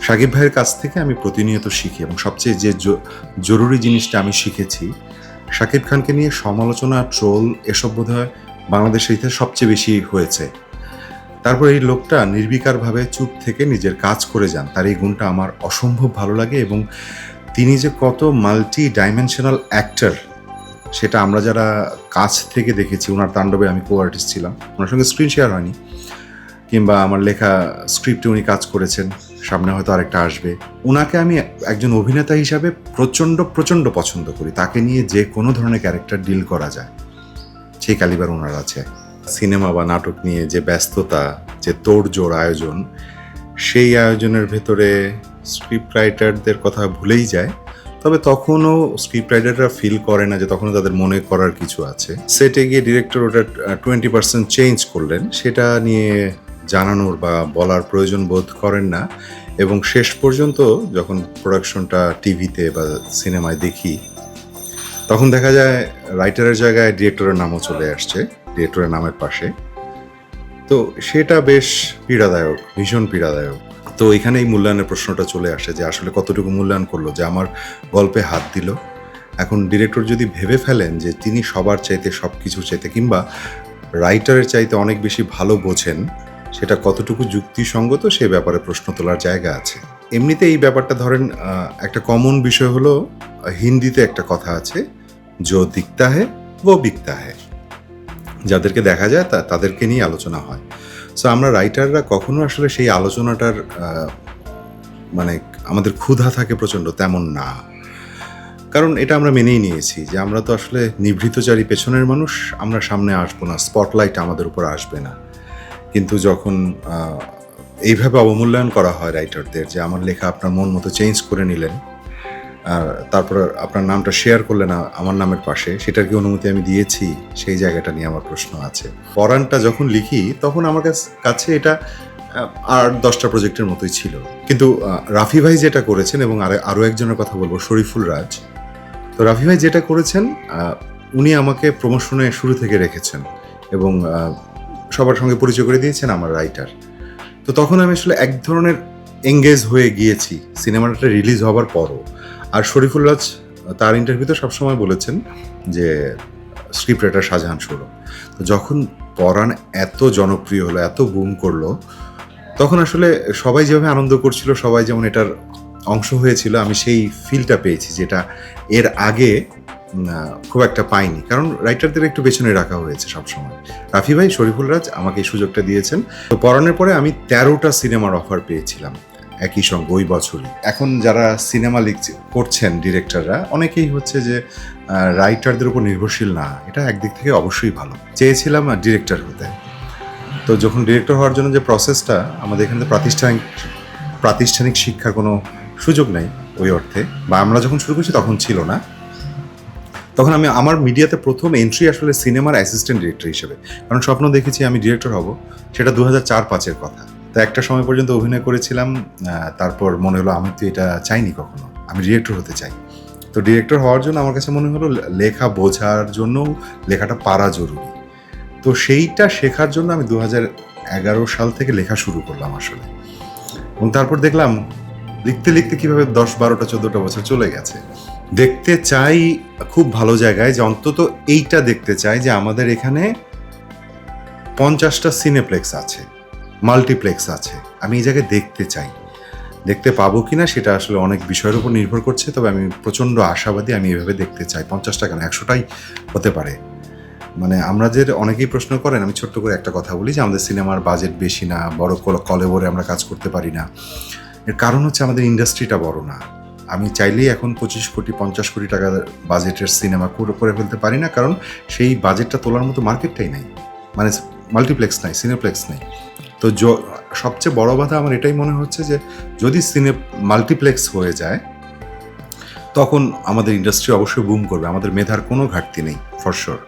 শাকিব ভাইয়ের কাছ থেকে আমি প্রতিনিয়ত শিখি এবং সবচেয়ে যে জরুরি জিনিসটা আমি শিখেছি, শাকিব খানকে নিয়ে সমালোচনা, ট্রোল এসব বোধহয় বাংলাদেশের ইতিহাসে সবচেয়ে বেশি হয়েছে। তারপর এই লোকটা নির্বিকারভাবে চুপ থেকে নিজের কাজ করে যান। তার এই গুণটা আমার অসম্ভব ভালো লাগে এবং তিনি যে কত মাল্টি ডাইমেনশনাল অ্যাক্টর সেটা আমরা যারা কাছ থেকে দেখেছি, ওনার তাণ্ডবে আমি কো আর্টিস্ট ছিলাম, ওনার সঙ্গে স্ক্রিন শেয়ার হয়নি, কিংবা আমার লেখা স্ক্রিপ্টে উনি কাজ করেছেন, সামনে হয়তো আরেকটা আসবে। ওনাকে আমি একজন অভিনেতা হিসাবে প্রচণ্ড পছন্দ করি। তাকে নিয়ে যে কোনো ধরনের ক্যারেক্টার ডিল করা যায়, সেই ক্যালিবার ওনার আছে। সিনেমা বা নাটক নিয়ে যে ব্যস্ততা, যে তোড়জোড় আয়োজন, সেই আয়োজনের ভেতরে স্ক্রিপ্ট রাইটারদের কথা ভুলেই যায়। তবে তখনও স্ক্রিপ্ট রাইটাররা ফিল করে না যে তখনও তাদের মনে করার কিছু আছে। সেটে গিয়ে ডিরেক্টর ওটা 20% চেঞ্জ করলেন, সেটা নিয়ে জানানোর বা বলার প্রয়োজন বোধ করেন না। এবং শেষ পর্যন্ত যখন প্রোডাকশনটা টিভিতে বা সিনেমায় দেখি, তখন দেখা যায় রাইটারের জায়গায় ডিরেক্টরের নামও চলে আসছে, ডিরেক্টরের নামের পাশে। তো সেটা বেশ পীড়াদায়ক, ভীষণ পীড়াদায়ক। তো এখানে এই মূল্যায়নের প্রশ্নটা চলে আসে যে আসলে কতটুকু মূল্যায়ন করলো, যে আমার গল্পে হাত দিল। এখন ডিরেক্টর যদি ভেবে ফেলেন যে তিনি সবার চাইতে, সব কিছুর চাইতে, কিংবা রাইটারের চাইতে অনেক বেশি ভালো বোঝেন, সেটা কতটুকু যুক্তিসঙ্গত সে ব্যাপারে প্রশ্ন তোলার জায়গা আছে। এমনিতে এই ব্যাপারটা ধরেন, একটা কমন বিষয় হলো, হিন্দিতে একটা কথা আছে, জো দিখতা হ্যায় वो বিকতা হ্যায়। যাদেরকে দেখা যায় তাদেরকে নিয়ে আলোচনা হয়। সো আমরা রাইটাররা কখনো আসলে সেই আলোচনাটার মানে আমাদের ক্ষুধা থাকে প্রচণ্ড, তেমন না। কারণ এটা আমরা মেনেই নিয়েছি যে আমরা তো আসলে নিভৃতচারী পেছনের মানুষ, আমরা সামনে আসবো না, স্পটলাইট আমাদের উপর আসবে না। কিন্তু যখন এইভাবে অবমূল্যায়ন করা হয় রাইটারদের, যে আমার লেখা আপনার মন মতো চেঞ্জ করে নিলেন, আর তারপর আপনার নামটা শেয়ার করলেন আমার নামের পাশে, সেটার কি অনুমতি আমি দিয়েছি, সেই জায়গাটা নিয়ে আমার প্রশ্ন আছে। পরাণটা যখন লিখি তখন আমার কাছে এটা আর 10টা প্রজেক্টের মতোই ছিল। কিন্তু রাফি ভাই যেটা করেছেন, এবং আরও একজনের কথা বলবো, শরীফুল রাজ। তো রাফি ভাই যেটা করেছেন, উনি আমাকে প্রমোশনে শুরু থেকে রেখেছেন এবং সবার সঙ্গে পরিচয় করে দিয়েছেন আমার রাইটার। তো তখন আমি আসলে এক ধরনের এঙ্গেজ হয়ে গিয়েছি সিনেমাটা রিলিজ হবার পরও। আর শরীফুল রাজ তার ইন্টারভিউতে সবসময় বলেছেন যে স্ক্রিপ্ট রাইটার শাহজাহান সৌরভ। তো যখন পরাণ এত জনপ্রিয় হলো, এত বুম করলো, তখন আসলে সবাই যেভাবে আনন্দ করছিল, সবাই যেমন এটার অংশ হয়েছিল, আমি সেই ফিলটা পেয়েছি, যেটা এর আগে খুব একটা পাইনি। কারণ রাইটারদের একটু পেছনে রাখা হয়েছে সবসময়। রাফি ভাই, শরীফুল রাজ আমাকে এই সুযোগটা দিয়েছেন। তো পরাণের পরে আমি 13টা সিনেমার অফার পেয়েছিলাম একই সঙ্গে ওই বছরই। এখন যারা সিনেমা করছেন ডিরেক্টররা, অনেকেই হচ্ছে যে রাইটারদের উপর নির্ভরশীল না। এটা একদিক থেকে অবশ্যই ভালো। চেয়েছিলাম ডিরেক্টর হতে। তো যখন ডিরেক্টর হওয়ার জন্য যে প্রসেসটা, আমাদের এখানে প্রাতিষ্ঠানিক শিক্ষার কোনো সুযোগ নেই ওই অর্থে, বা আমরা যখন শুরু করছি তখন ছিল না। তখন আমার মিডিয়াতে প্রথম এন্ট্রি আসলে সিনেমার অ্যাসিস্ট্যান্ট ডিরেক্টর হিসেবে। কারণ স্বপ্ন দেখেছি আমি ডিরেক্টর হব, সেটা 2004-05 কথা। তো একটা সময় পর্যন্ত অভিনয় করেছিলাম, তারপর মনে হলো আমি তো এটা চাইনি কখনো, আমি ডিরেক্টর হতে চাই। তো ডিরেক্টর হওয়ার জন্য আমার কাছে মনে হলো লেখা বোঝার জন্য লেখাটা পারা জরুরি। তো সেইটা শেখার জন্য আমি 2011 সাল থেকে লেখা শুরু করলাম আসলে। এবং তারপর দেখলাম লিখতে লিখতে কীভাবে 10-12-14টা বছর চলে গেছে। দেখতে চাই খুব ভালো জায়গায়, যে অন্তত এইটা দেখতে চাই যে আমাদের এখানে 50টা সিনেপ্লেক্স আছে, মাল্টিপ্লেক্স আছে। আমি এই জায়গায় দেখতে চাই। দেখতে পাবো কিনা সেটা আসলে অনেক বিষয়ের উপর নির্ভর করছে, তবে আমি প্রচণ্ড আশাবাদী। আমি এভাবে দেখতে চাই। 50টা কেন, 100টাই হতে পারে। মানে আমরা যে অনেকেই প্রশ্ন করেন, আমি ছোট্ট করে একটা কথা বলি যে আমাদের সিনেমার বাজেট বেশি না, বড় কলেবরে আমরা কাজ করতে পারি না। এর কারণ হচ্ছে আমাদের ইন্ডাস্ট্রিটা বড় না। আমি চাইলেই এখন 25 কোটি 50 কোটি টাকা বাজেটের সিনেমা করে ফেলতে পারি না, কারণ সেই বাজেটটা তোলার মতো মার্কেটটাই নাই, মানে মাল্টিপ্লেক্স নাই, সিনেপ্লেক্স নাই। তো সবচেয়ে বড় বাধা আমার এটাই মনে হচ্ছে যে যদি মাল্টিপ্লেক্স হয়ে যায়, তখন আমাদের ইন্ডাস্ট্রি অবশ্যই বুম করবে। আমাদের মেধার কোনো ঘাটতি নেই, ফর শিওর।